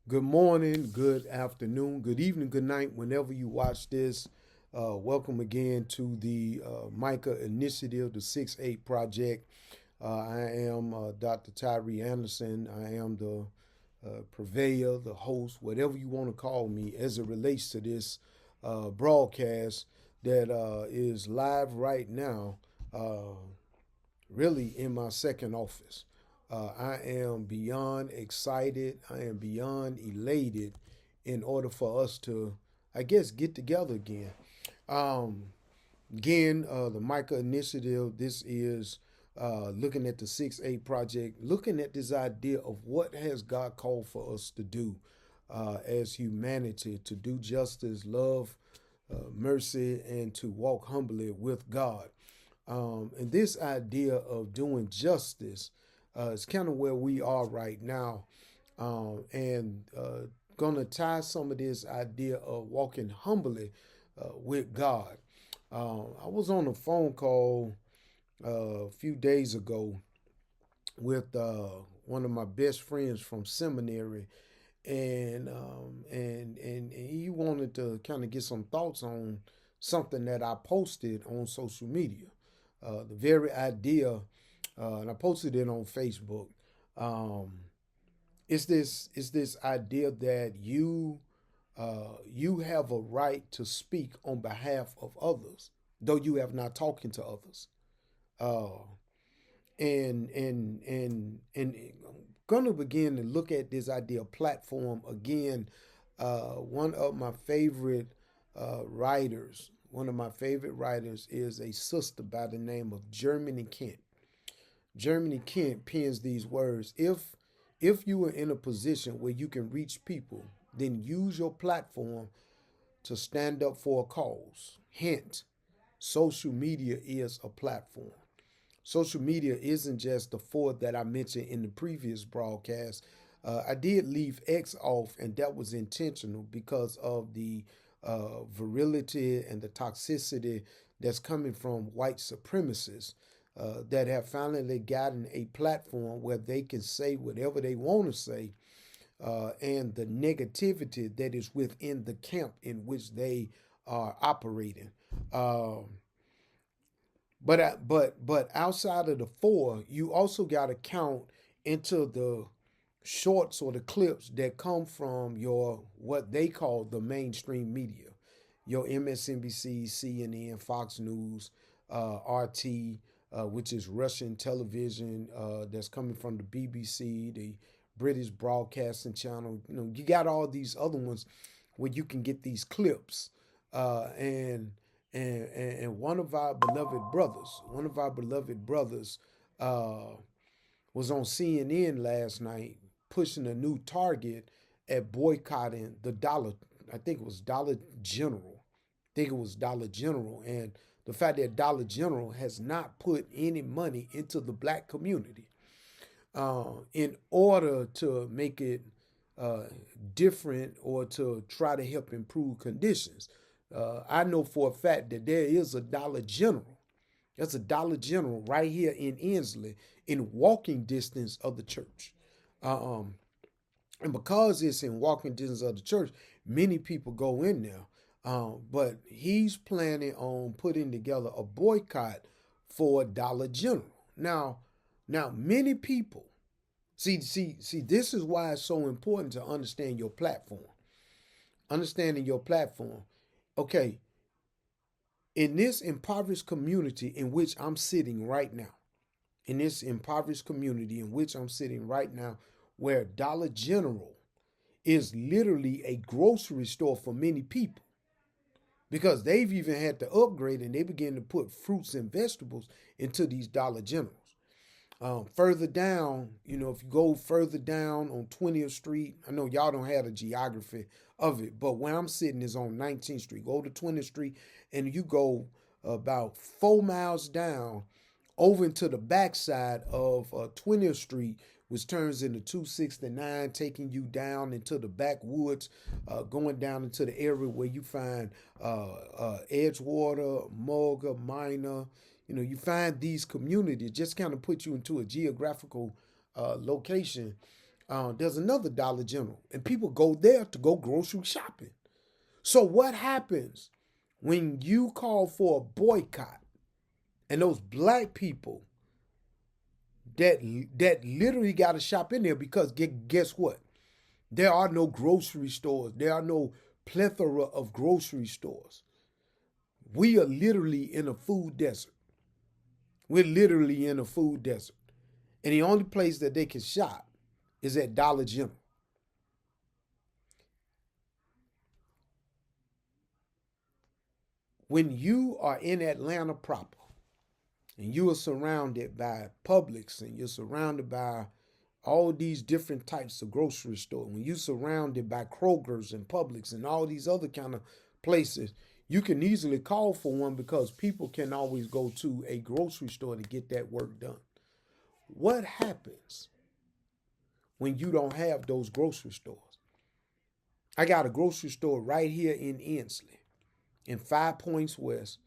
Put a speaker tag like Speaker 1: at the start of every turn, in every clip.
Speaker 1: Good morning, good afternoon, good evening, good night, whenever you watch this. Welcome again to the Micah Initiative, the 6-8 Project. I am Dr. Tyree Anderson. I am the purveyor, the host, whatever you want to call me, as it relates to this broadcast that is live right now, really in my second office. I am beyond excited. I am beyond elated in order for us to, I guess, get together again. Um, the Micah Initiative, this is looking at the 6-8 project, looking at this idea of what has God called for us to do as humanity, to do justice, love, mercy, and to walk humbly with God. And this idea of doing justice is kind of where we are right now. And Gonna tie some of this idea of walking humbly with God. I was on a phone call a few days ago with one of my best friends from seminary, and he wanted to kind of get some thoughts on something that I posted on social media. The very idea, and I posted it on Facebook. Um, it's this idea that you have a right to speak on behalf of others, though you have not talking to others. Uh, and I'm gonna begin to look at this idea of platform again. One of my favorite writers, one of my favorite writers is a sister by the name of Germany Kent. Germany Kent pens these words: if you are in a position where you can reach people, then use your platform to stand up for a cause. Hint: social media is a platform. Social media isn't just the four that I mentioned in the previous broadcast. I did leave X off, and that was intentional because of the virility and the toxicity that's coming from white supremacists that have finally gotten a platform where they can say whatever they want to say, and the negativity that is within the camp in which they are operating. Um, but outside of the four, you also got to count into the shorts or the clips that come from your what they call the mainstream media, your MSNBC, CNN, Fox News, RT, which is Russian television, that's coming from the BBC, the British Broadcasting Channel. You got all these other ones where you can get these clips, and one of our beloved brothers, uh, was on CNN last night pushing a new target at boycotting the Dollar. I think it was Dollar General. I think it was Dollar General, and the fact that Dollar General has not put any money into the black community in order to make it uh, different or to try to help improve conditions. I know for a fact that there is a Dollar General. There's a Dollar General right here in Ensley in walking distance of the church. Um, and because it's in walking distance of the church, many people go in there. But he's planning on putting together a boycott for Dollar General. Now, many people see. This is why it's so important to understand your platform. Understanding your platform. Okay, in this impoverished community in which I'm sitting right now, in this impoverished community in which I'm sitting right now, where Dollar General is literally a grocery store for many people because they've even had to upgrade and they begin to put fruits and vegetables into these Dollar Generals. Further down, if you go further down on 20th Street, I know y'all don't have the geography of it, but where I'm sitting is on 19th Street. Go to 20th Street and you go about 4 miles down over into the backside of 20th Street, which turns into 269, taking you down into the backwoods, going down into the area where you find Edgewater, Mulga, Minor. You find these communities, just kind of put you into a geographical location There's another Dollar General, and people go there to go grocery shopping. So what happens when you call for a boycott and those black people that literally got to shop in there because guess what? There are no grocery stores. There are no plethora of grocery stores. We are literally in a food desert. We're literally in a food desert. And the only place that they can shop is at Dollar General. When you are in Atlanta proper and you are surrounded by Publix and you're surrounded by all these different types of grocery stores, when you're surrounded by Kroger's and Publix and all these other kind of places, you can easily call for one because people can always go to a grocery store to get that work done. What happens when you don't have those grocery stores? I got a grocery store right here in Ensley, in 5 Points West,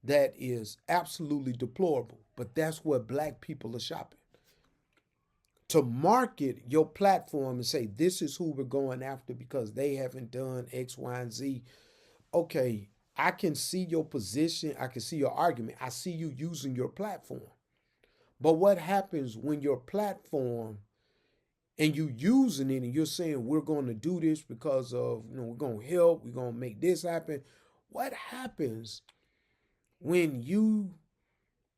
Speaker 1: that is absolutely deplorable, but that's where black people are shopping. To market your platform and say, this is who we're going after because they haven't done X, Y, and Z. Okay, I can see your position. I can see your argument. I see you using your platform. But what happens when your platform and you using it and you're saying we're going to do this because of, we're going to help, we're going to make this happen. What happens when you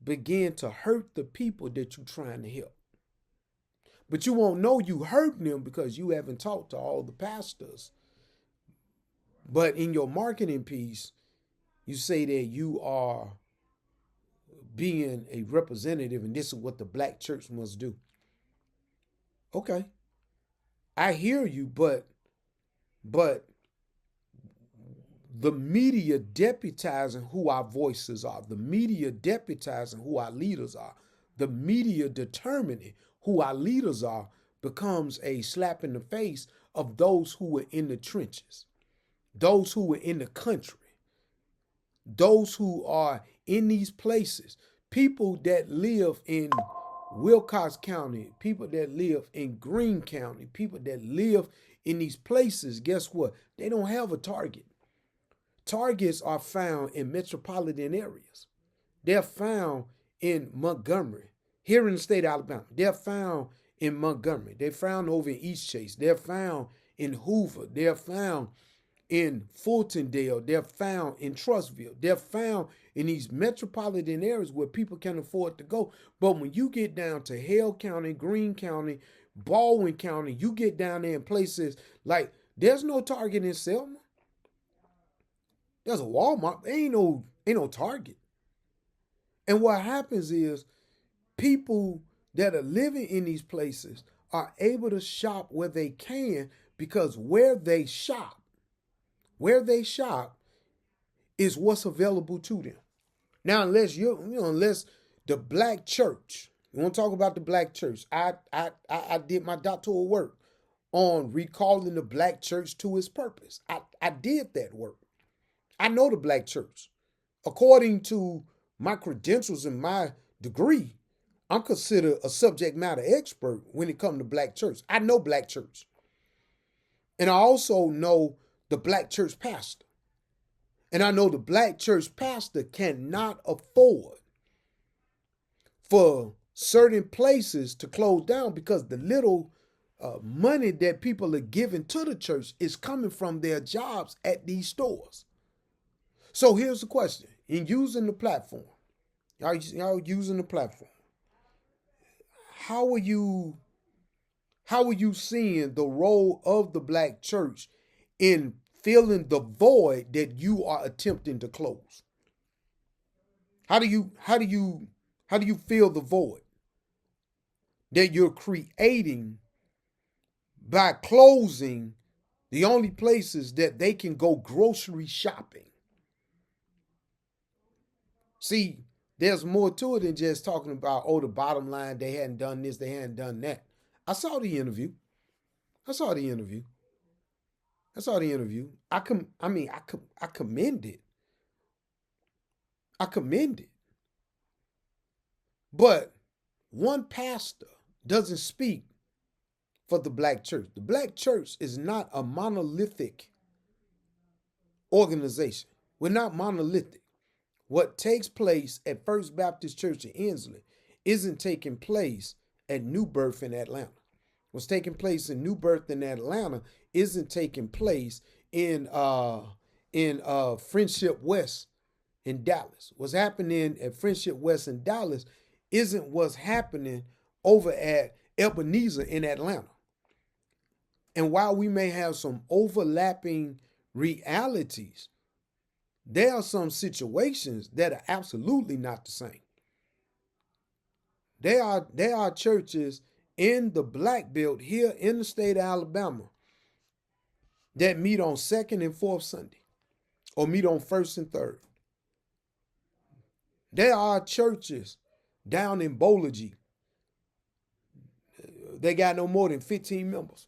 Speaker 1: begin to hurt the people that you're trying to help? But you won't know you hurting them because you haven't talked to all the pastors. But in your marketing piece, you say that you are being a representative and this is what the black church must do. Okay. I hear you, but the media deputizing who our voices are, the media deputizing who our leaders are, the media determining who our leaders are becomes a slap in the face of those who were in the trenches, those who were in the country, those who are in these places, people that live in Wilcox County, people that live in Greene County, people that live in these places. Guess what? They don't have a Target. Targets are found in metropolitan areas. They're found in Montgomery, here in the state of Alabama. They're found in Montgomery. They're found over in Eastchase. They're found in Hoover. They're found in Fultondale. They're found in Trustville. They're found in these metropolitan areas where people can afford to go. But when you get down to Hale County, Greene County, Baldwin County, you get down there in places like there's no Target in Selma. There's a Walmart. There ain't no Target. And what happens is people that are living in these places are able to shop where they can because where they shop is what's available to them. Now, unless unless the black church, you want to talk about the black church, I did my doctoral work on recalling the black church to its purpose. I did that work. I know the black church. According to my credentials and my degree, I'm considered a subject matter expert when it comes to black church. I know black church. And I also know the black church pastor. And I know the black church pastor cannot afford for certain places to close down because the little money that people are giving to the church is coming from their jobs at these stores. So here's the question. In using the platform, y'all using the platform, how are you seeing the role of the black church in filling the void that you are attempting to close? How do you fill the void that you're creating by closing the only places that they can go grocery shopping? See, there's more to it than just talking about, the bottom line, they hadn't done this, they hadn't done that. I saw the interview. I commend it. But one pastor doesn't speak for the black church. The black church is not a monolithic organization. We're not monolithic. What takes place at First Baptist Church in Inslee isn't taking place at New Birth in Atlanta. What's taking place in New Birth in Atlanta isn't taking place in Friendship West in Dallas. What's happening at Friendship West in Dallas isn't what's happening over at Ebenezer in Atlanta. And while we may have some overlapping realities, there are some situations that are absolutely not the same. There are churches in the Black Belt here in the state of Alabama that meet on second and fourth Sunday or meet on first and third. There are churches down in Bowlergy. They got no more than 15 members.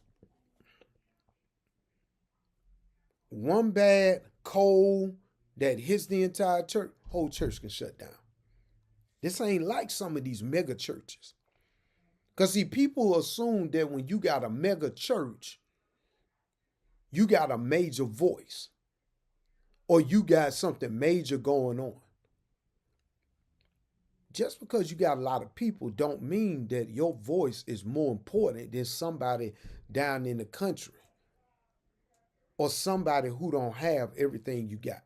Speaker 1: One bad cold that hits the entire church, whole church can shut down. This ain't like some of these mega churches. Because see, people assume that when you got a mega church, you got a major voice or you got something major going on. Just because you got a lot of people don't mean that your voice is more important than somebody down in the country or somebody who don't have everything you got.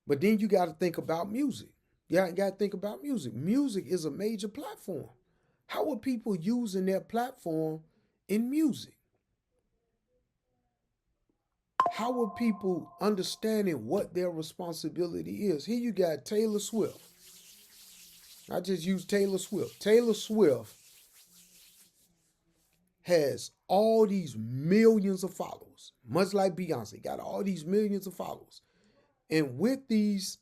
Speaker 1: But then you got to think about music. You got to think about music. Music is a major platform. How are people using their platform in music? How are people understanding what their responsibility is? Here you got Taylor Swift. I just use Taylor Swift. Taylor Swift has all these millions of followers, much like Beyonce, got all these millions of followers. And with these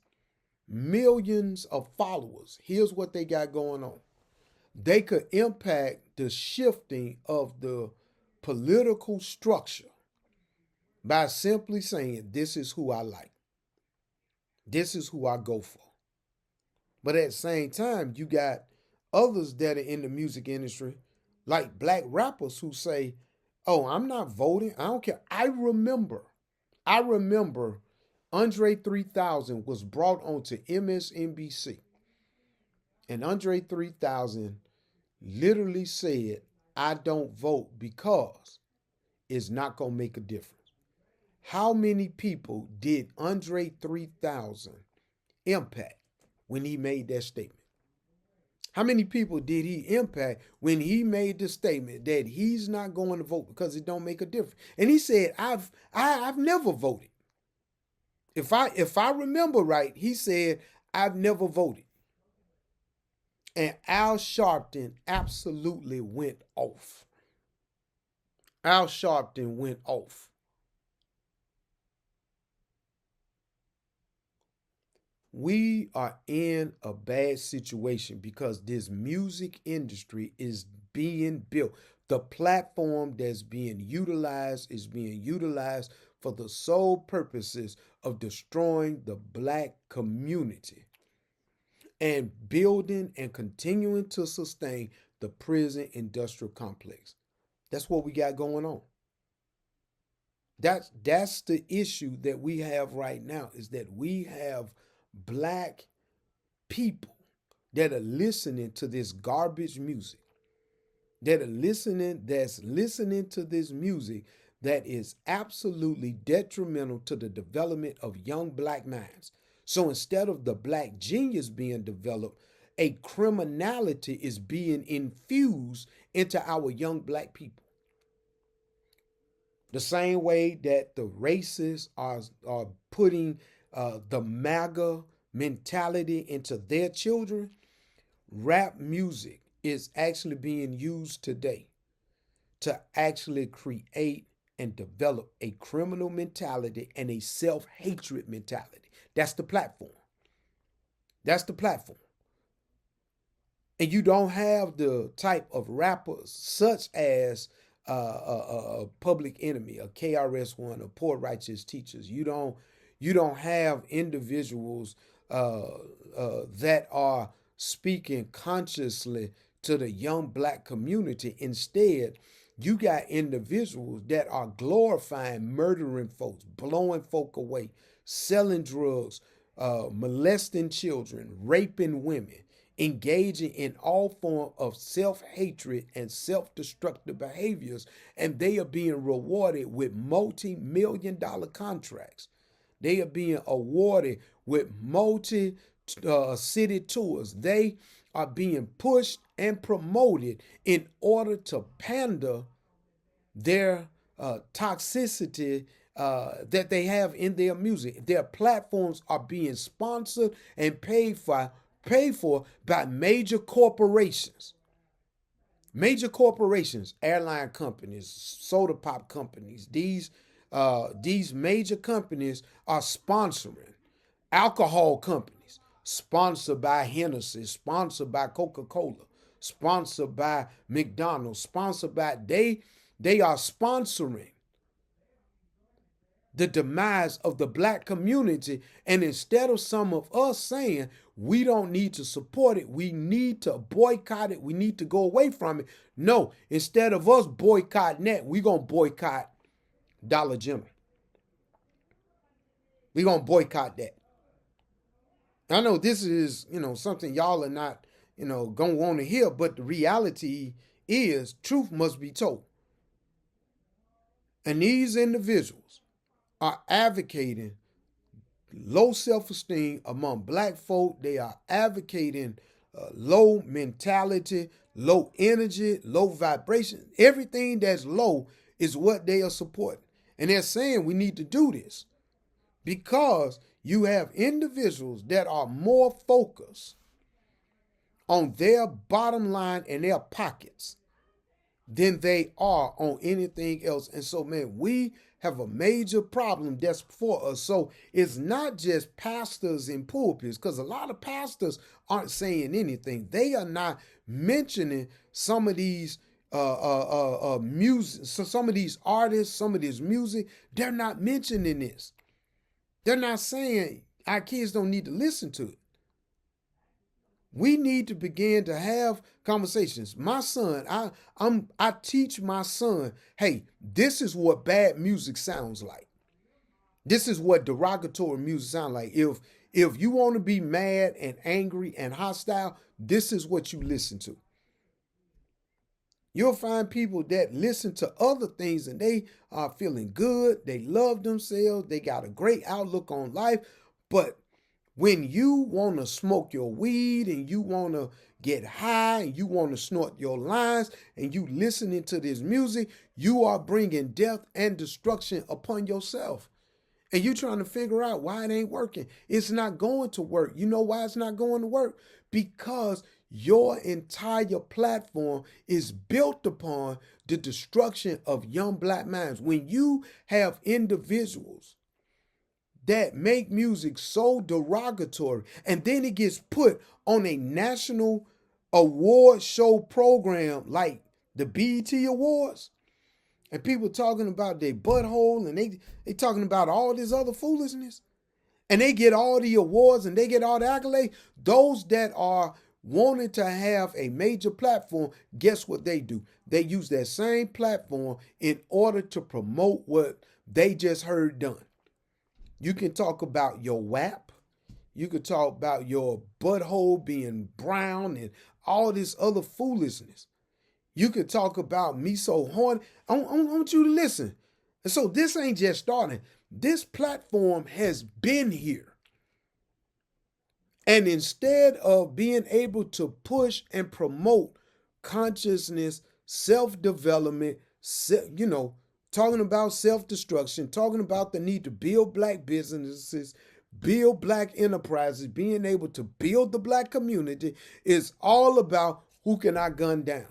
Speaker 1: millions of followers, here's what they got going on. They could impact the shifting of the political structure by simply saying, this is who I like. This is who I go for. But at the same time, you got others that are in the music industry, like black rappers who say, oh, I'm not voting. I don't care. I remember Andre 3000 was brought onto MSNBC. And Andre 3000 literally said, I don't vote because it's not going to make a difference. How many people did Andre 3000 impact when he made that statement? How many people did he impact when he made the statement that he's not going to vote because it don't make a difference? And he said, I've never voted. If I remember right, he said, I've never voted. And Al Sharpton absolutely went off. Al Sharpton went off. We are in a bad situation because this music industry is being built. The platform that's being utilized is being utilized for the sole purposes of destroying the black community and building and continuing to sustain the prison industrial complex. That's what we got going on. That's the issue that we have right now, is that we have black people that are listening to this garbage music, that's listening to this music that is absolutely detrimental to the development of young black minds. So instead of the black genius being developed, a criminality is being infused into our young black people. The same way that the racists are putting the MAGA mentality into their children, rap music is actually being used today to actually create and develop a criminal mentality and a self-hatred mentality. That's the platform. That's the platform. And you don't have the type of rappers such as a Public Enemy, a KRS-One, a Poor Righteous Teachers. You don't have individuals that are speaking consciously to the young black community. Instead, you got individuals that are glorifying murdering folks, blowing folk away, selling drugs, molesting children, raping women, engaging in all form of self-hatred and self-destructive behaviors, and they are being rewarded with multi-million-dollar contracts. They are being awarded with multi-city tours. They are being pushed and promoted in order to pander their toxicity that they have in their music. Their platforms are being sponsored and paid for by major corporations. Major corporations, airline companies, soda pop companies, these major companies are sponsoring alcohol companies, sponsored by Hennessy, sponsored by Coca-Cola, sponsored by McDonald's, sponsored by they are sponsoring the demise of the black community. And instead of some of us saying we don't need to support it, we need to boycott it, we need to go away from it. No, instead of us boycotting that, we're going to boycott Dollar General. We're going to boycott that. I know this is, something y'all are not, going to want to hear, but the reality is truth must be told. And these individuals are advocating low self-esteem among black folk. They are advocating low mentality, low energy, low vibration. Everything that's low is what they are supporting. And they're saying we need to do this because you have individuals that are more focused on their bottom line and their pockets than they are on anything else. And so, man, we have a major problem that's before us. So it's not just pastors in pulpits, because a lot of pastors aren't saying anything. They are not mentioning some of these music, so some of these artists, some of this music. They're not mentioning this. They're not saying our kids don't need to listen to it. We need to begin to have conversations. My son, I teach my son, hey, this is what bad music sounds like. This is what derogatory music sounds like. If you want to be mad and angry and hostile, this is what you listen to. You'll find people that listen to other things and they are feeling good. They love themselves. They got a great outlook on life. But when you want to smoke your weed and you want to get high and you want to snort your lines and you listening to this music, you are bringing death and destruction upon yourself. And you trying to figure out why it ain't working. It's not going to work. You know why it's not going to work? Because your entire platform is built upon the destruction of young black minds. When you have individuals that make music so derogatory and then it gets put on a national award show program like the BET Awards, and people talking about their butthole and they talking about all this other foolishness, and they get all the awards and they get all the accolades, those that are wanting to have a major platform, guess what they do? They use that same platform in order to promote what they just heard done. You can talk about your WAP. You could talk about your butthole being brown and all this other foolishness. You could talk about me so horny. I want you to listen. And so this ain't just starting. This platform has been here. And instead of being able to push and promote consciousness, self-development, talking about self-destruction, talking about the need to build black businesses, build black enterprises, being able to build the black community, is all about who can I gun down?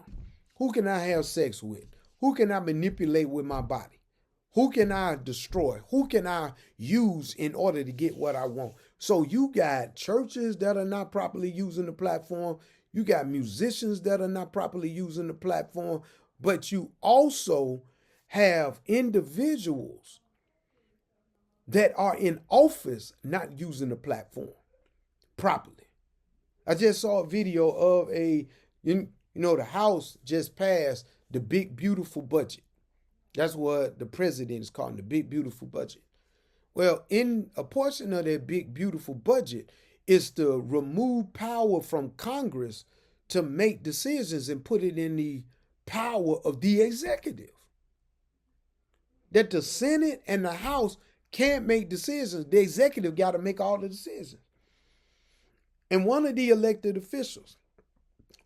Speaker 1: Who can I have sex with? Who can I manipulate with my body? Who can I destroy? Who can I use in order to get what I want? So you got churches that are not properly using the platform. You got musicians that are not properly using the platform. But you also have individuals that are in office not using the platform properly. I just saw a video of You know, the House just passed the big, beautiful budget. That's what the president is calling the big, beautiful budget. Well, in a portion of that big, beautiful budget is to remove power from Congress to make decisions and put it in the power of the executive. That the Senate and the House can't make decisions. The executive got to make all the decisions. And one of the elected officials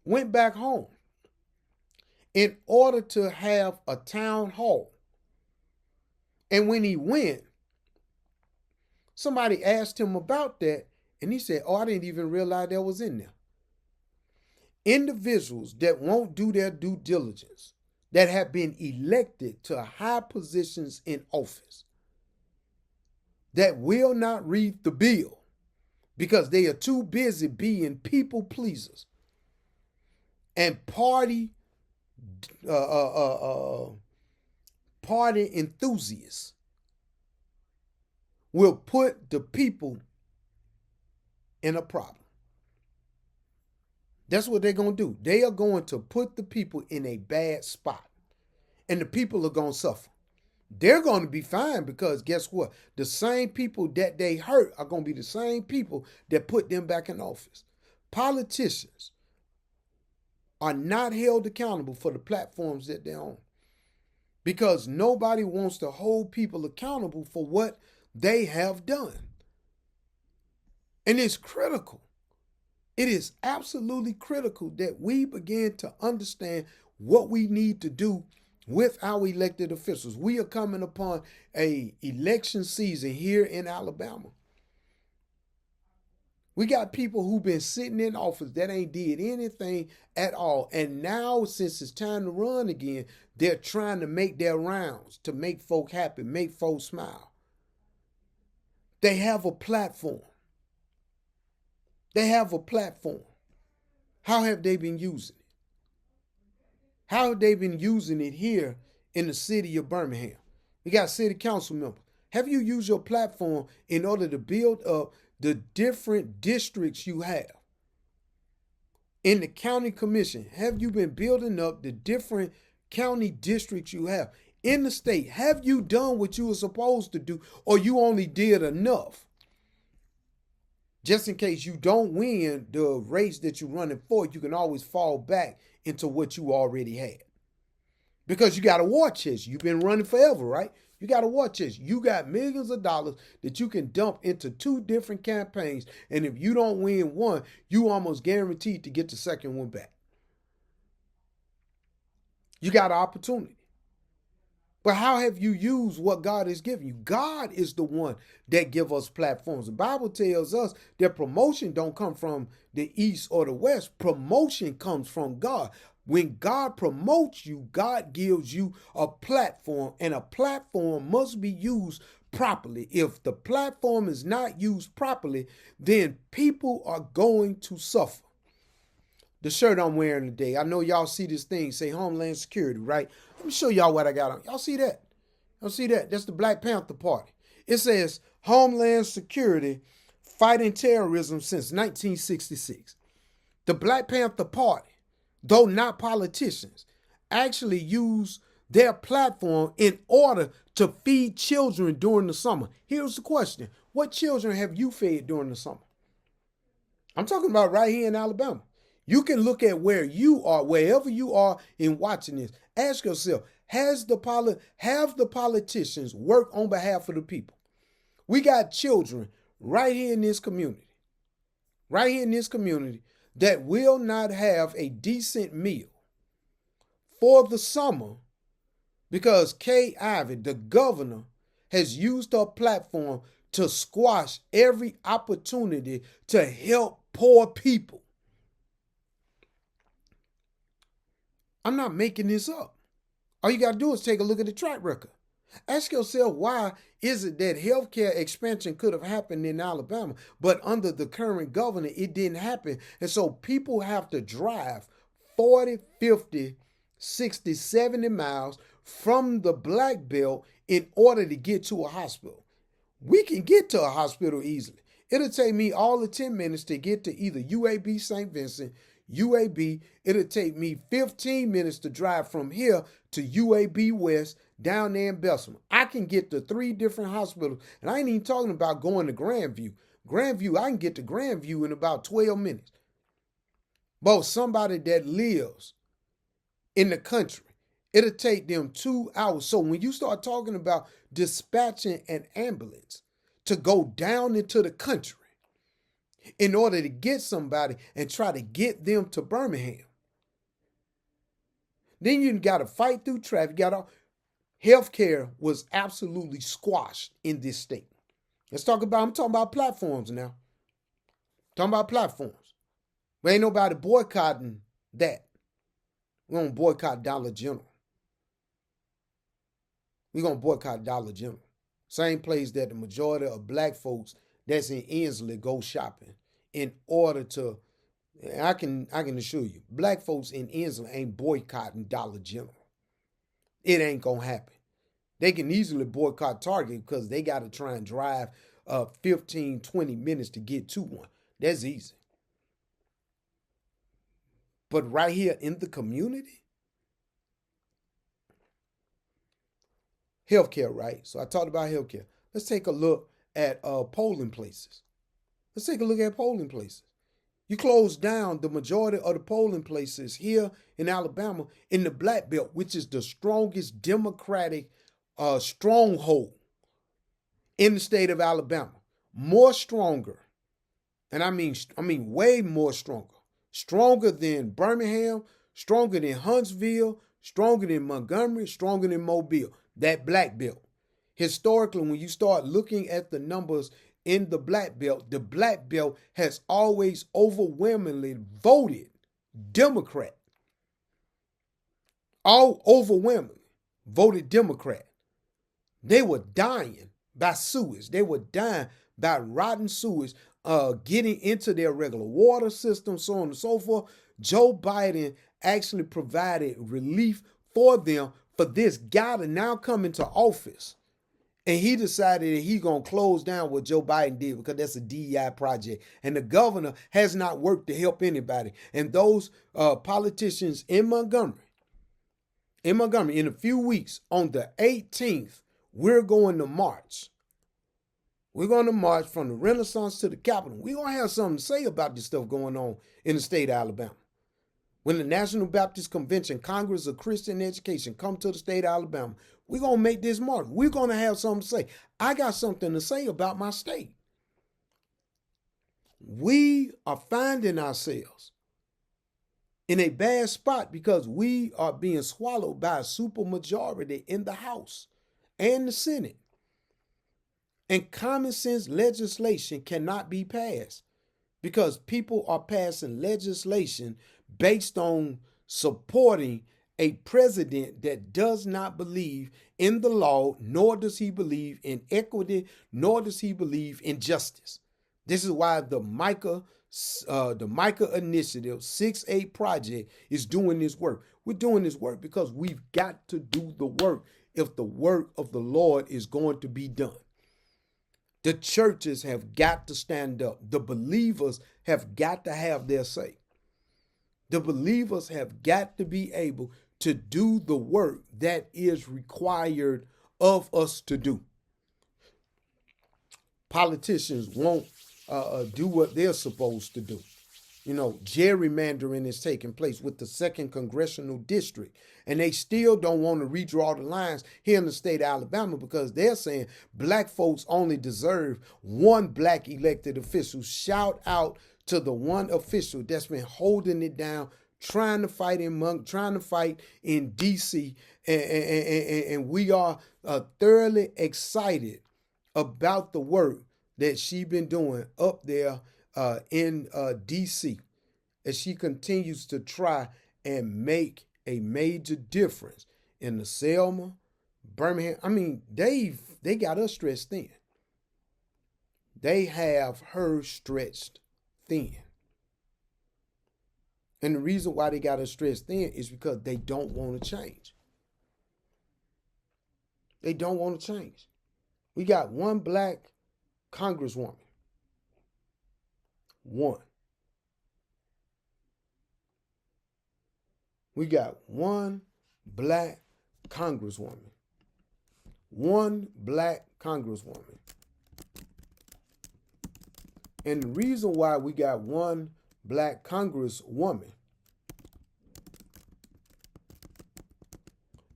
Speaker 1: went back home in order to have a town hall. And when he went, somebody asked him about that, and he said, "Oh, I didn't even realize that was in there." Individuals that won't do their due diligence, that have been elected to high positions in office, that will not read the bill because they are too busy being people pleasers and party enthusiasts, will put the people in a problem. That's what they're going to do. They are going to put the people in a bad spot, and the people are going to suffer. They're going to be fine because guess what? The same people that they hurt are going to be the same people that put them back in office. Politicians are not held accountable for the platforms that they're on because nobody wants to hold people accountable for what they have done. And it's critical. It is absolutely critical that we begin to understand what we need to do with our elected officials. We are coming upon an election season here in Alabama. We got people who've been sitting in office that ain't did anything at all. And now, since it's time to run again, they're trying to make their rounds to make folk happy, make folks smile. They have a platform. They have a platform. How have they been using it? How have they been using it here in the city of Birmingham? We got city council members. Have you used your platform in order to build up the different districts you have? In the county commission, have you been building up the different county districts you have? In the state, have you done what you were supposed to do, or you only did enough? Just in case you don't win the race that you're running for, you can always fall back into what you already had. Because you got a war chest. You've been running forever, right? You got a war chest. You got millions of dollars that you can dump into 2 different campaigns. And if you don't win one, you almost guaranteed to get the second one back. You got an opportunity. But how have you used what God has given you? God is the one that gives us platforms. The Bible tells us that promotion don't come from the east or the west. Promotion comes from God. When God promotes you, God gives you a platform, and a platform must be used properly. If the platform is not used properly, then people are going to suffer. The shirt I'm wearing today, I know y'all see this thing, say Homeland Security, right? Let me show y'all what I got on. Y'all see that? Y'all see that? That's the Black Panther Party. It says Homeland Security fighting terrorism since 1966. The Black Panther Party, though not politicians, actually use their platform in order to feed children during the summer. Here's the question. What children have you fed during the summer? I'm talking about right here in Alabama. You can look at where you are, wherever you are in watching this. Ask yourself, have the politicians work on behalf of the people? We got children right here in this community, that will not have a decent meal for the summer because Kay Ivey, the governor, has used her platform to squash every opportunity to help poor people. I'm not making this up. All you got to do is take a look at the track record. Ask yourself, why is it that healthcare expansion could have happened in Alabama, but under the current governor, it didn't happen? And so people have to drive 40, 50, 60, 70 miles from the Black Belt in order to get to a hospital. We can get to a hospital easily. It'll take me all of 10 minutes to get to either UAB St. Vincent, UAB. It'll take me 15 minutes to drive from here to UAB West down there in Bessemer. I can get to 3 different hospitals, and I ain't even talking about going to Grandview. Grandview, I can get to Grandview in about 12 minutes. But somebody that lives in the country, it'll take them 2 hours. So when you start talking about dispatching an ambulance to go down into the country in order to get somebody and try to get them to Birmingham, then you got to fight through traffic. Healthcare was absolutely squashed in this state. I'm talking about platforms now. Talking about platforms. But ain't nobody boycotting that. We're going to boycott Dollar General. We're going to boycott Dollar General. Same place that the majority of black folks that's in Inslee go shopping in order to, I can assure you, black folks in Inslee ain't boycotting Dollar General. It ain't going to happen. They can easily boycott Target because they got to try and drive 15, 20 minutes to get to one. That's easy. But right here in the community, healthcare, right? So I talked about healthcare. Let's take a look at polling places. Let's take a look at polling places. You close down the majority of the polling places here in Alabama in the Black Belt, which is the strongest Democratic stronghold in the state of Alabama. More stronger, and I mean way more stronger. Stronger than Birmingham, stronger than Huntsville, stronger than Montgomery, stronger than Mobile. That Black Belt. Historically, when you start looking at the numbers in the Black Belt has always overwhelmingly voted Democrat. All overwhelmingly voted Democrat. They were dying by sewage. They were dying by rotten sewage, getting into their regular water system, so on and so forth. Joe Biden actually provided relief for them for this guy to now come into office. And he decided that he's going to close down what Joe Biden did because that's a DEI project. And the governor has not worked to help anybody. And those politicians in Montgomery, in a few weeks, on the 18th, we're going to march. We're going to march from the Renaissance to the Capitol. We're going to have something to say about this stuff going on in the state of Alabama. When the National Baptist Convention, Congress of Christian Education come to the state of Alabama, we're going to make this mark. We're going to have something to say. I got something to say about my state. We are finding ourselves in a bad spot because we are being swallowed by a supermajority in the House and the Senate. And common sense legislation cannot be passed because people are passing legislation based on supporting a president that does not believe in the law, nor does he believe in equity, nor does he believe in justice. This is why the Micah Initiative 6-8 project is doing this work. We're doing this work because we've got to do the work if the work of the Lord is going to be done. The churches have got to stand up. The believers have got to have their say. The believers have got to be able to do the work that is required of us to do. Politicians won't do what they're supposed to do. You know, gerrymandering is taking place with the 2nd Congressional District. And they still don't want to redraw the lines here in the state of Alabama because they're saying black folks only deserve one black elected official. Shout out to the one official that's been holding it down, trying to fight in D.C. And we are thoroughly excited about the work that she's been doing up there in D.C. as she continues to try and make a major difference in the Selma, Birmingham. I mean, they got us stretched thin. They have her stretched thin. And the reason why they got us stretched thin is because they don't want to change. They don't want to change. We got one black congresswoman. One. We got one black congresswoman. One black congresswoman. And the reason why we got one black congresswoman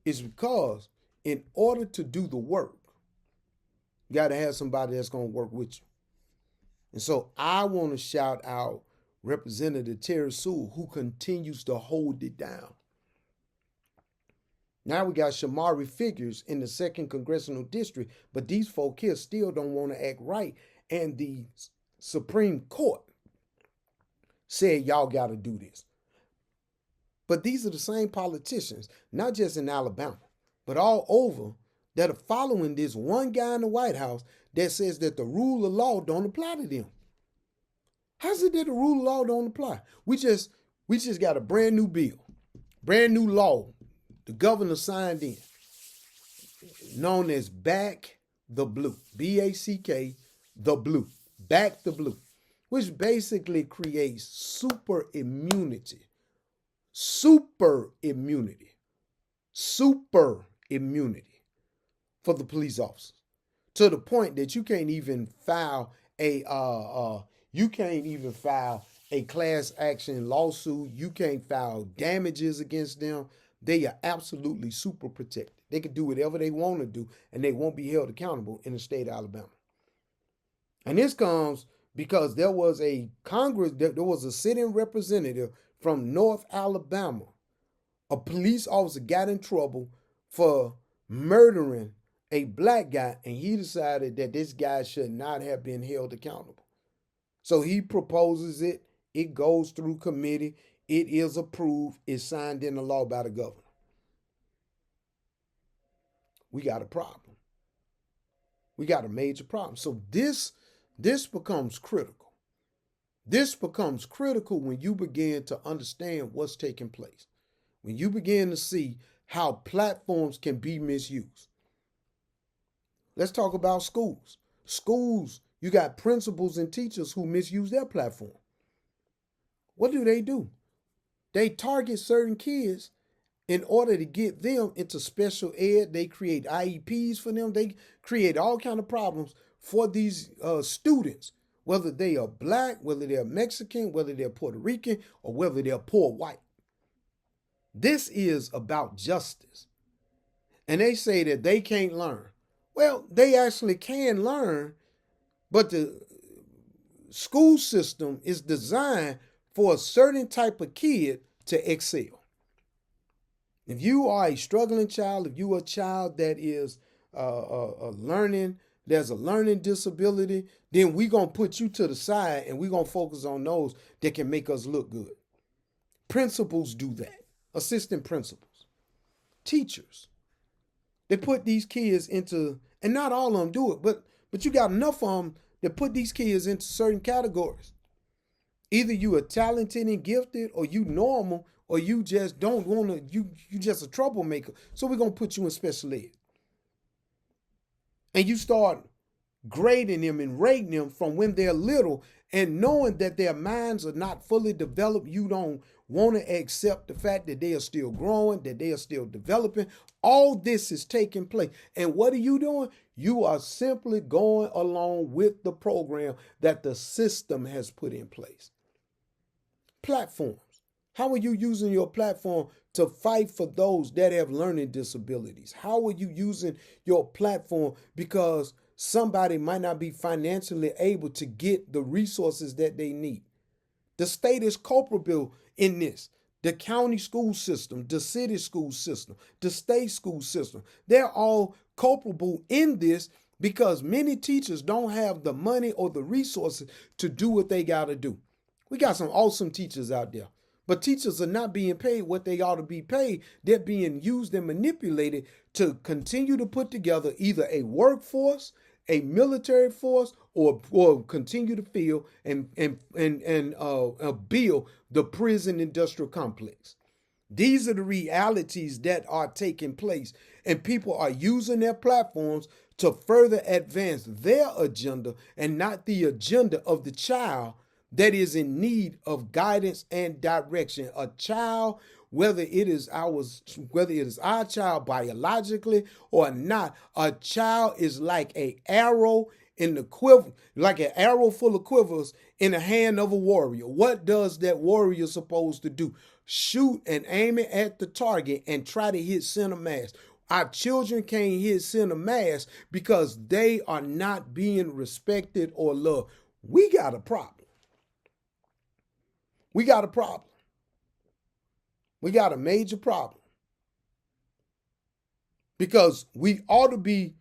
Speaker 1: is because in order to do the work, you got to have somebody that's going to work with you. And so I want to shout out Representative Terry Sewell, who continues to hold it down. Now we got Shamari Figures in the 2nd Congressional District, but these folk here still don't want to act right. And the Supreme Court said, y'all got to do this. But these are the same politicians, not just in Alabama, but all over, that are following this one guy in the White House that says that the rule of law don't apply to them. How's it that the rule of law don't apply? We just got a brand new bill, brand new law. The governor signed in, known as Back the Blue, BACK, the Blue, Back the Blue, which basically creates super immunity for the police officers, to the point that you can't even file a class action lawsuit. You can't file damages against them. They are absolutely super protected. They can do whatever they want to do, and they won't be held accountable in the state of Alabama. And this comes because there was a sitting representative from North Alabama. A police officer got in trouble for murdering a black guy, and he decided that this guy should not have been held accountable. So he proposes it. It goes through committee. It is approved. It's signed into law by the governor. We got a problem. We got a major problem. So this becomes critical. This becomes critical when you begin to understand what's taking place. When you begin to see how platforms can be misused. Let's talk about schools. Schools, you got principals and teachers who misuse their platform. What do? They target certain kids in order to get them into special ed. They create IEPs for them. They create all kinds of problems for these students, whether they are black, whether they're Mexican, whether they're Puerto Rican, or whether they're poor white. This is about justice. And they say that they can't learn. Well, they actually can learn, but the school system is designed for a certain type of kid to excel. If you are a struggling child, if you are a child that is learning, there's a learning disability, then we're going to put you to the side and we're going to focus on those that can make us look good. Principals do that. Assistant principals. Teachers. They put these kids into, and not all of them do it, but you got enough of them that put these kids into certain categories. Either you are talented and gifted, or you normal, or you just don't want to, you just a troublemaker. So we're going to put you in special ed. And you start grading them and rating them from when they're little, and knowing that their minds are not fully developed. You don't want to accept the fact that they are still growing, that they are still developing. All this is taking place. And what are you doing? You are simply going along with the program that the system has put in place. Platforms. How are you using your platform to fight for those that have learning disabilities? How are you using your platform because somebody might not be financially able to get the resources that they need? The state is culpable in this. The county school system, the city school system, the state school system, they're all culpable in this because many teachers don't have the money or the resources to do what they got to do. We got some awesome teachers out there, but teachers are not being paid what they ought to be paid. They're being used and manipulated to continue to put together either a workforce, a military force, or continue to fill and build the prison industrial complex. These are the realities that are taking place, and people are using their platforms to further advance their agenda and not the agenda of the child that is in need of guidance and direction. A child whether it is our child biologically or not. A child is like an arrow in the quiver, like an arrow full of quivers in the hand of a warrior. What does that warrior supposed to do? Shoot and aim it at the target and try to hit center mass. Our children can't hit center mass because they are not being respected or loved. We got a problem. We got a problem. We got a major problem. Because we ought to be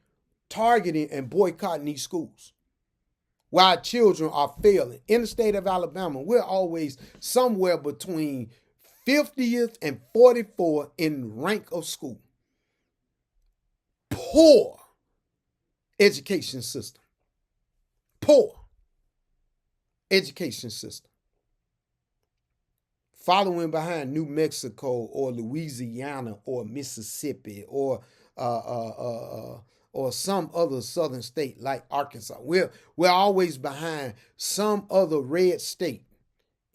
Speaker 1: targeting and boycotting these schools while children are failing. In the state of Alabama, we're always somewhere between 50th and 44 in rank of school. Poor education system. Poor education system. Following behind New Mexico or Louisiana or Mississippi or some other southern state like Arkansas. We're always behind some other red state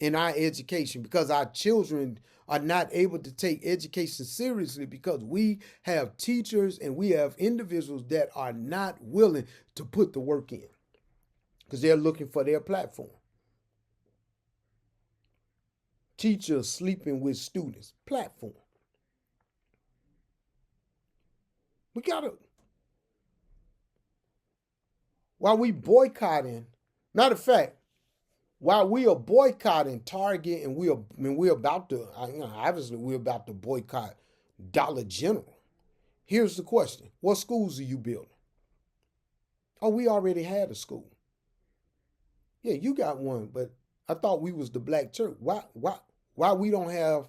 Speaker 1: in our education because our children are not able to take education seriously because we have teachers and we have individuals that are not willing to put the work in because they're looking for their platform. Teachers sleeping with students, platform. We gotta, while we boycotting, matter of fact, while we are boycotting Target and we're about to, obviously we're about to boycott Dollar General. Here's the question. What schools are you building? Oh, we already had a school. Yeah, you got one, but I thought we was the black church. Why we don't have,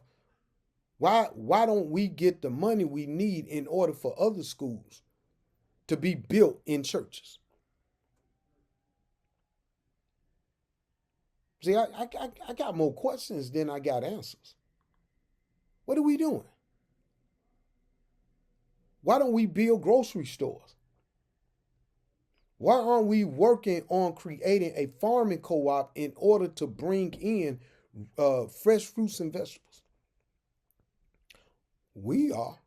Speaker 1: why don't we get the money we need in order for other schools to be built in churches? See, I got more questions than I got answers. What are we doing? Why don't we build grocery stores? Why aren't we working on creating a farming co-op in order to bring in fresh fruits and vegetables? We are.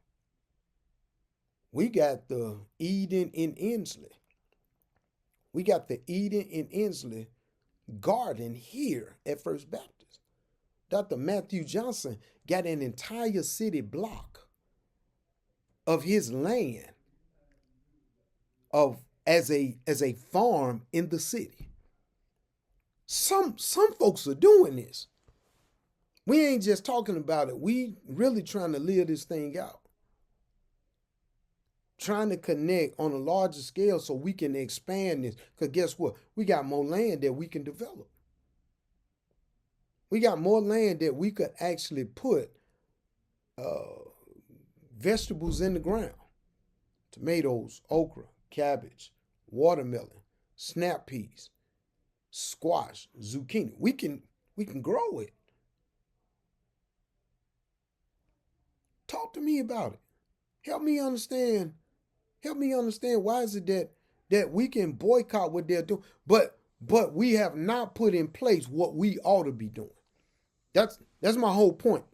Speaker 1: We got the Eden in Inslee. We got the Eden in Inslee garden here at First Baptist. Dr. Matthew Johnson got an entire city block of his land as a farm in the city. Some folks are doing this. We ain't just talking about it. We really trying to live this thing out. Trying to connect on a larger scale so we can expand this. Because guess what? We got more land that we can develop. We got more land that we could actually put vegetables in the ground. Tomatoes, okra, cabbage, watermelon, snap peas, squash, zucchini. We can grow it. Talk to me about it. Help me understand why is it that we can boycott what they're doing, but we have not put in place what we ought to be doing. That's my whole point.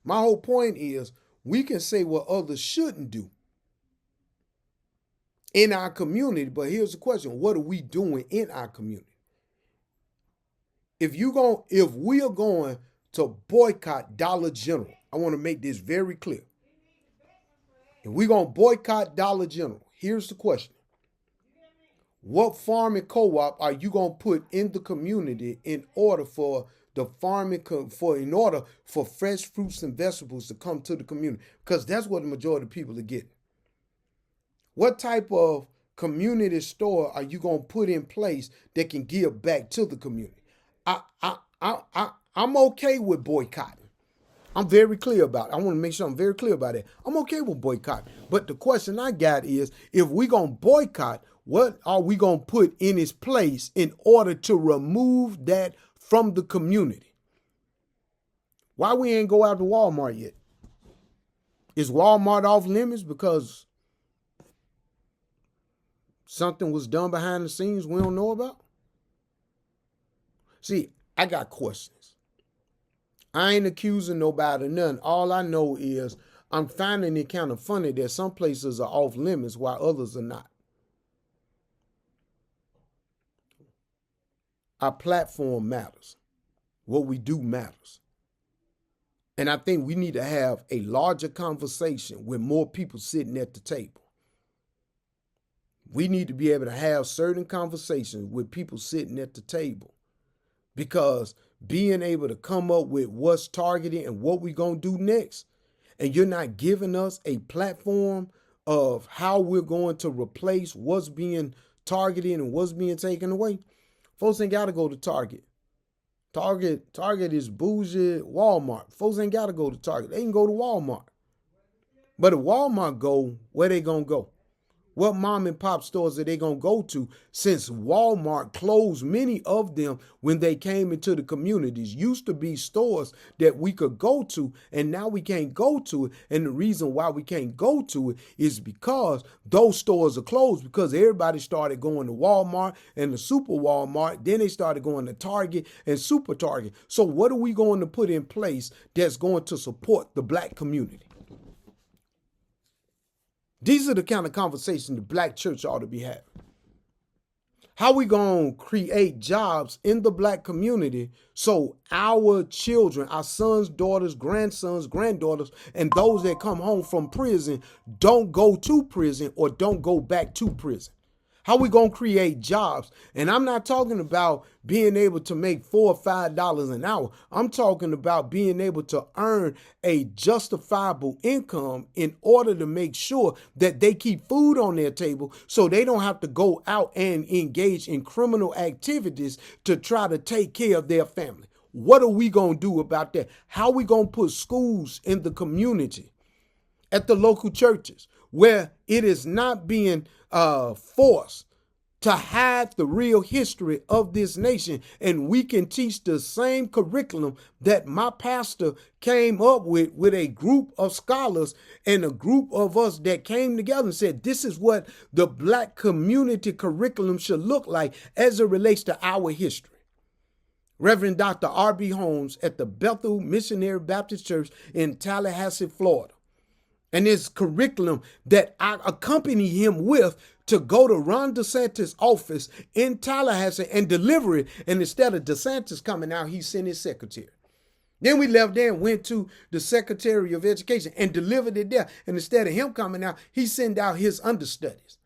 Speaker 1: My whole point is we can say what others shouldn't do in our community, but here's the question: what are we doing in our community? If we are going to boycott Dollar General, I want to make this very clear. If we're going to boycott Dollar General, here's the question. What farming co-op are you going to put in the community in order for fresh fruits and vegetables to come to the community? Because that's what the majority of people are getting. What type of community store are you going to put in place that can give back to the community? I'm okay with boycotting. I'm very clear about it. I want to make sure I'm very clear about it. I'm okay with boycott. But the question I got is, if we're going to boycott, what are we going to put in its place in order to remove that from the community? Why we ain't go out to Walmart yet? Is Walmart off limits because something was done behind the scenes we don't know about? See, I got questions. I ain't accusing nobody of nothing. All I know is I'm finding it kind of funny that some places are off limits while others are not. Our platform matters. What we do matters. And I think we need to have a larger conversation with more people sitting at the table. We need to be able to have certain conversations with people sitting at the table, because being able to come up with what's targeted and what we're going to do next, and you're not giving us a platform of how we're going to replace what's being targeted and what's being taken away, folks ain't got to go to Target. Target is bougie Walmart. Folks ain't got to go to Target. They can go to Walmart. But if Walmart go, where they going to go? What mom and pop stores are they going to go to, since Walmart closed many of them when they came into the communities? Used to be stores that we could go to, and now we can't go to it. And the reason why we can't go to it is because those stores are closed, because everybody started going to Walmart and the Super Walmart. Then they started going to Target and Super Target. So what are we going to put in place that's going to support the black community? These are the kind of conversations the black church ought to be having. How we going to create jobs in the black community so our children, our sons, daughters, grandsons, granddaughters, and those that come home from prison don't go to prison or don't go back to prison? How we going to create jobs? And I'm not talking about being able to make $4 or $5 an hour. I'm talking about being able to earn a justifiable income in order to make sure that they keep food on their table, so they don't have to go out and engage in criminal activities to try to take care of their family. What are we going to do about that? How are we going to put schools in the community, at the local churches, where it is not being forced to hide the real history of this nation, and we can teach the same curriculum that my pastor came up with a group of scholars and a group of us that came together and said, this is what the black community curriculum should look like as it relates to our history. Reverend Dr. R.B. Holmes at the Bethel Missionary Baptist Church in Tallahassee, Florida. And this curriculum that I accompany him with to go to Ron DeSantis' office in Tallahassee and deliver it. And instead of DeSantis coming out, he sent his secretary. Then we left there and went to the Secretary of Education and delivered it there. And instead of him coming out, he sent out his understudies.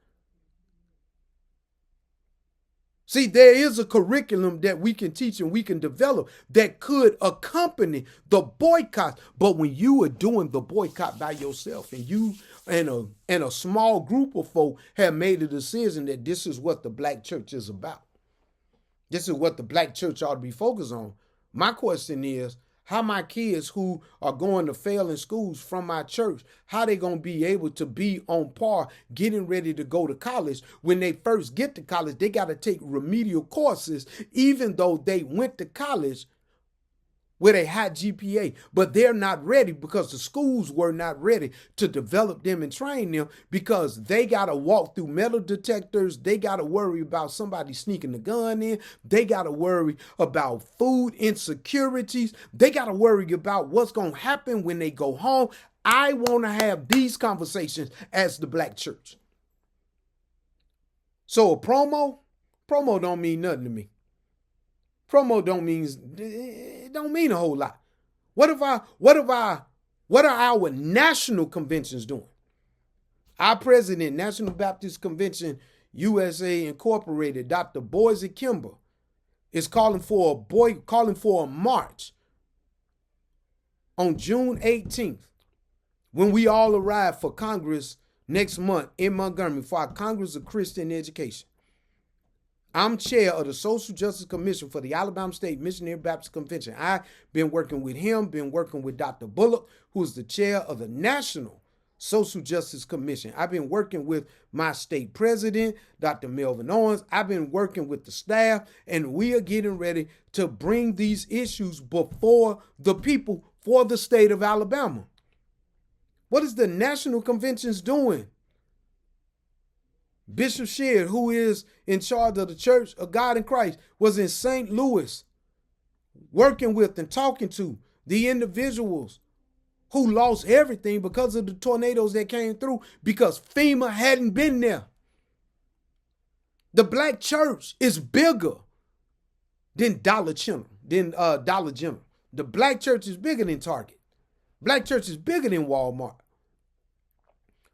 Speaker 1: See, there is a curriculum that we can teach and we can develop that could accompany the boycott. But when you are doing the boycott by yourself, and you and a small group of folk have made a decision that this is what the black church is about, this is what the black church ought to be focused on. My question is, how my kids who are going to fail in schools from my church, how they going to be able to be on par getting ready to go to college? When they first get to college, they got to take remedial courses, even though they went to college with a high GPA, but they're not ready because the schools were not ready to develop them and train them, because they got to walk through metal detectors. They got to worry about somebody sneaking the gun in. They got to worry about food insecurities. They got to worry about what's going to happen when they go home. I want to have these conversations as the black church. So a promo don't mean nothing to me. Promo don't mean a whole lot. What are our national conventions doing? Our president, National Baptist Convention, USA Incorporated, Dr. Boise Kimber, is calling for a march on June 18th, when we all arrive for Congress next month in Montgomery for our Congress of Christian Education. I'm chair of the Social Justice Commission for the Alabama State Missionary Baptist Convention. I've been working with him, been working with Dr. Bullock, who's the chair of the National Social Justice Commission. I've been working with my state president, Dr. Melvin Owens. I've been working with the staff, and we are getting ready to bring these issues before the people for the state of Alabama. What is the National Conventions doing? Bishop Sheard, who is in charge of the Church of God in Christ, was in St. Louis working with and talking to The individuals who lost everything because of the tornadoes that came through because FEMA hadn't been there. The black church is bigger than Dollar General. The black church is bigger than Target. Black church is bigger than Walmart.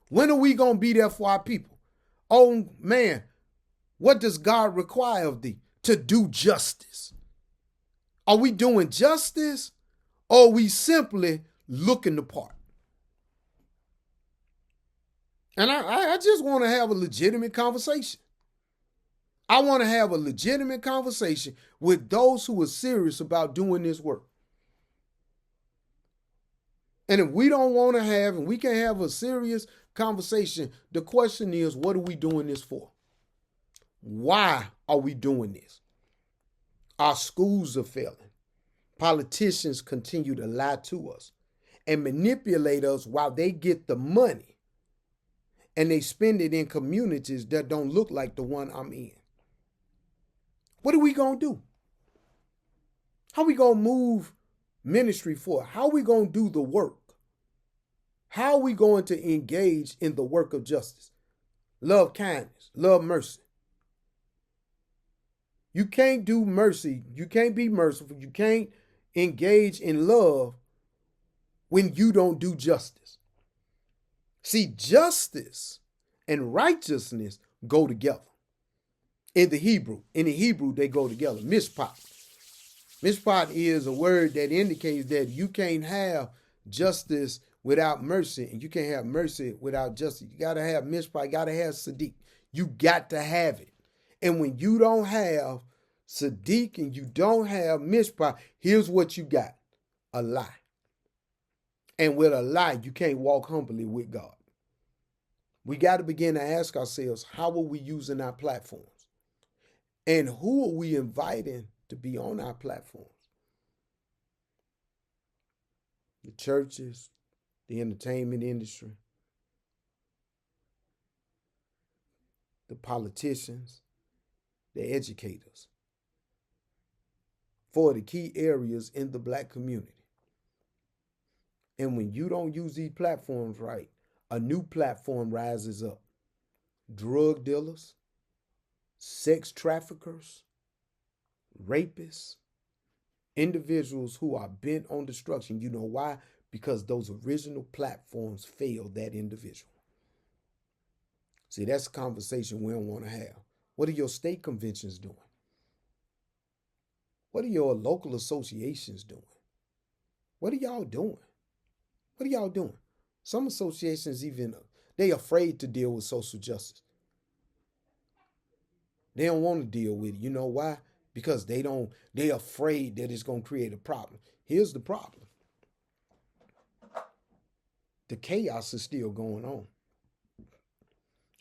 Speaker 1: When are we going to be there for our people? Oh, man, what does God require of thee? To do justice. Are we doing justice, or are we simply looking the part? And I just want to have a legitimate conversation. I want to have a legitimate conversation with those who are serious about doing this work. And if we don't want to have, and we can have a serious conversation, the question is, what are we doing this for? Why are we doing this? Our schools are failing. Politicians continue to lie to us and manipulate us while they get the money, and they spend it in communities that don't look like the one I'm in. What are we going to do? How are we going to move ministry forward? How are we going to do the work? How are we going to engage in the work of justice? Love kindness, love mercy. You can't do mercy. You can't be merciful. You can't engage in love when you don't do justice. See, justice and righteousness go together. In the Hebrew, they go together. Mishpat. Mishpat is a word that indicates that you can't have justice without mercy, and you can't have mercy without justice. You got to have mishpat, you got to have sadiq. You got to have it. And when you don't have sadiq and you don't have mishpat, here's what you got: a lie. And with a lie, you can't walk humbly with God. We got to begin to ask ourselves, how are we using our platforms? And who are we inviting to be on our platforms? The churches, the entertainment industry, the politicians, the educators, for the key areas in the black community. And when you don't use these platforms right, a new platform rises up. Drug dealers, sex traffickers, rapists, individuals who are bent on destruction. You know why? Because those original platforms failed that individual. See, that's a conversation we don't want to have. What are your state conventions doing? What are your local associations doing? What are y'all doing? What are y'all doing? Some associations they afraid to deal with social justice. They don't want to deal with it. You know why? Because they're afraid that it's going to create a problem. Here's the problem. The chaos is still going on.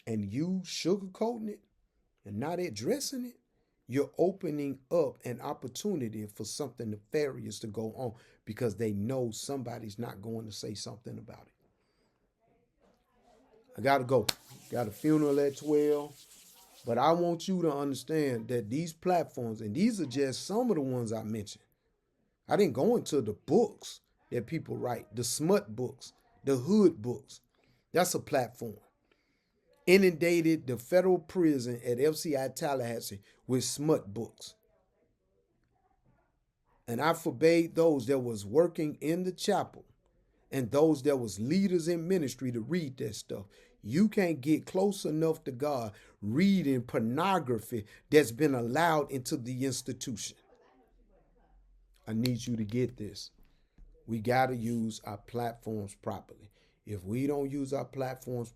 Speaker 1: And you sugarcoating it and not addressing it, you're opening up an opportunity for something nefarious to go on because they know somebody's not going to say something about it. I got to go. Got a funeral at 12. But I want you to understand that these platforms, and these are just some of the ones I mentioned. I didn't go into the books that people write, the smut books, the hood books. That's a platform. Inundated the federal prison at FCI Tallahassee with smut books. And I forbade those that was working in the chapel and those that was leaders in ministry to read that stuff. You can't get close enough to God reading pornography that's been allowed into the institution. I need you to get this. We got to use our platforms properly. If we don't use our platforms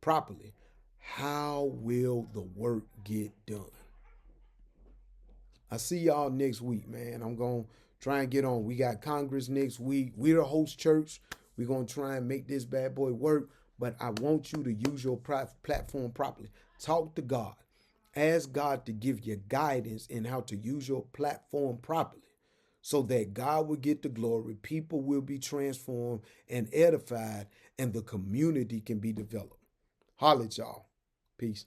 Speaker 1: properly, how will the work get done? I see y'all next week, man. I'm going to try and get on. We got Congress next week. We're the host church. We're going to try and make this bad boy work. But I want you to use your platform properly. Talk to God. Ask God to give you guidance in how to use your platform properly so that God will get the glory, people will be transformed and edified, and the community can be developed. Holla at y'all. Peace.